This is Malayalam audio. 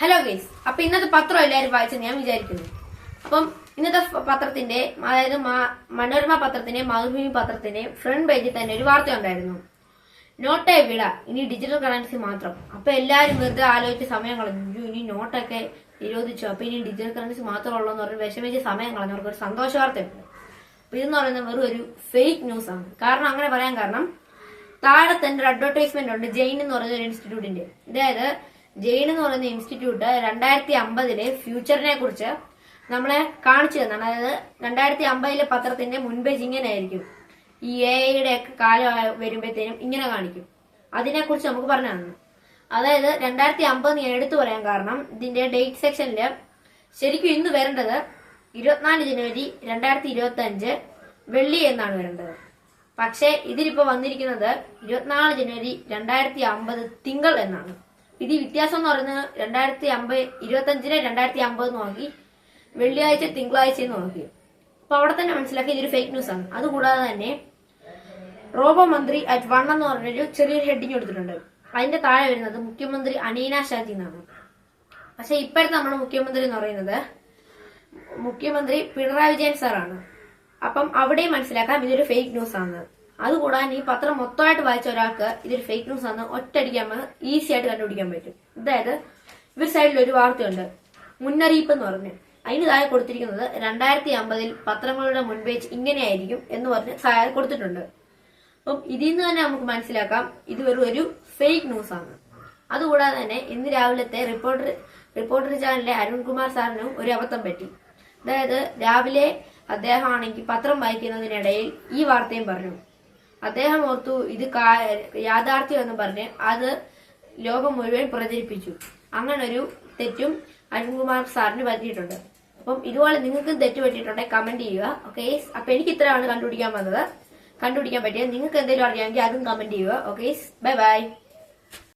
ഹലോ ഗൈസ്, അപ്പൊ ഇന്നത്തെ പത്രം എല്ലാവരും വായിച്ചെന്ന് ഞാൻ വിചാരിക്കുന്നു. അപ്പം ഇന്നത്തെ പത്രത്തിന്റെ, അതായത് മനോരമ പത്രത്തിന്റെ, മാതൃഭൂമി പത്രത്തിന്റെ ഫ്രണ്ട് പേജിൽ തന്നെ ഒരു വാർത്ത ഉണ്ടായിരുന്നു. നോട്ടേ വിട, ഇനി ഡിജിറ്റൽ കറൻസി മാത്രം. അപ്പൊ എല്ലാരും വെറുതെ ആലോചിച്ച സമയം കളഞ്ഞു. ഇനി നോട്ടൊക്കെ നിരോധിച്ചു, അപ്പൊ ഇനി ഡിജിറ്റൽ കറൻസി മാത്രമുള്ളൂ എന്ന് പറഞ്ഞ് വിഷമിച്ച് സമയം കളഞ്ഞവർക്ക് ഒരു സന്തോഷ വാർത്തയുണ്ട്. അപ്പൊ ഇതെന്ന് പറയുന്നത് വെറും ഒരു ഫേക്ക് ന്യൂസ് ആണ്. കാരണം അങ്ങനെ പറയാൻ കാരണം, താഴെ തന്നെ ഒരു അഡ്വർടൈസ്മെന്റ് ഉണ്ട് ജെയിൻ എന്ന് പറയുന്ന ഒരു ഇൻസ്റ്റിറ്റ്യൂട്ടിന്റെ. അതായത് ജെയിൻ എന്ന് പറയുന്ന ഇൻസ്റ്റിറ്റ്യൂട്ട് 2050 ഫ്യൂച്ചറിനെ കുറിച്ച് നമ്മളെ കാണിച്ചു തന്നാണ്. അതായത് 2050 പത്രത്തിന്റെ മുൻപേജ് ഇങ്ങനെ ആയിരിക്കും. ഈ AI ഒക്കെ കാലം വരുമ്പോഴത്തേനും ഇങ്ങനെ കാണിക്കും. അതിനെക്കുറിച്ച് നമുക്ക് പറഞ്ഞു തന്നു. അതായത് 2050 ഞാൻ എടുത്തു പറയാൻ കാരണം, ഇതിന്റെ ഡേറ്റ് സെക്ഷനില് ശരിക്കും ഇന്ന് വരേണ്ടത് 24 ജനുവരി 2025 വെള്ളി എന്നാണ് വരേണ്ടത്. പക്ഷെ ഇതിലിപ്പോ വന്നിരിക്കുന്നത് 24 ജനുവരി 2050 തിങ്കൾ എന്നാണ്. ഇത് വ്യത്യാസം എന്ന് പറയുന്നത് 2025 2050 നോക്കി, വെള്ളിയാഴ്ച തിങ്കളാഴ്ച നോക്കി. അപ്പൊ അവിടെ തന്നെ മനസ്സിലാക്കി ഇതൊരു ഫേക്ക് ന്യൂസ് ആണ്. അതുകൂടാതെ തന്നെ റോബോ മന്ത്രി അറ്റ് 1 എന്ന് പറഞ്ഞൊരു ചെറിയൊരു ഹെഡിങ് കൊടുത്തിട്ടുണ്ട്. അതിന്റെ താഴെ വരുന്നത് മുഖ്യമന്ത്രി അനീന ഷാജി എന്നാണ്. പക്ഷെ ഇപ്പോഴത്തെ നമ്മുടെ മുഖ്യമന്ത്രി എന്ന് പറയുന്നത് മുഖ്യമന്ത്രി പിണറായി വിജയൻ സാറാണ്. അപ്പം അവിടെയും മനസ്സിലാക്കാം ഇതൊരു ഫേക്ക് ന്യൂസ് ആണ്. അതുകൂടാതെ ഈ പത്രം മൊത്തമായിട്ട് വായിച്ച ഒരാൾക്ക് ഇതൊരു ഫേക്ക് ന്യൂസ് ആണ് ഒറ്റയടിക്കാൻ ഈസി ആയിട്ട് കണ്ടുപിടിക്കാൻ പറ്റും. അതായത് ഇവർ സൈഡിൽ ഒരു വാർത്തയുണ്ട്, മുന്നറിയിപ്പ് എന്ന് പറഞ്ഞ്. അതിന് താഴെ കൊടുത്തിരിക്കുന്നത് 2050 പത്രങ്ങളുടെ മുൻപേജ് ഇങ്ങനെയായിരിക്കും എന്ന് പറഞ്ഞ് കൊടുത്തിട്ടുണ്ട്. അപ്പം ഇതിൽ നിന്ന് തന്നെ നമുക്ക് മനസ്സിലാക്കാം ഇത് വെറും ഒരു ഫേക്ക് ന്യൂസ് ആണ്. അതുകൂടാതെ തന്നെ ഇന്ന് രാവിലത്തെ റിപ്പോർട്ടർ ചാനലിലെ അരുൺകുമാർ സാറിനും ഒരു അബദ്ധം പറ്റി. അതായത് രാവിലെ അദ്ദേഹം ആണെങ്കിൽ പത്രം വായിക്കുന്നതിനിടയിൽ ഈ വാർത്തയും പറഞ്ഞു. അദ്ദേഹം ഓർത്തു ഇത് യാഥാർത്ഥ്യം എന്ന് പറഞ്ഞ് അത് ലോകം മുഴുവൻ പ്രചരിപ്പിച്ചു. അങ്ങനൊരു തെറ്റും അരുൺകുമാർ സാറിന് പറ്റിയിട്ടുണ്ട്. അപ്പം ഇതുപോലെ നിങ്ങൾക്കും തെറ്റ് പറ്റിയിട്ടുണ്ടെങ്കിൽ കമന്റ് ചെയ്യുക. ഓക്കെ, അപ്പൊ എനിക്ക് ഇത്രയാണ് കണ്ടുപിടിക്കാൻ പറ്റിയത്. നിങ്ങൾക്ക് എന്തെങ്കിലും അറിയാമെങ്കിൽ അതും കമന്റ് ചെയ്യുക. Okay, bye bye.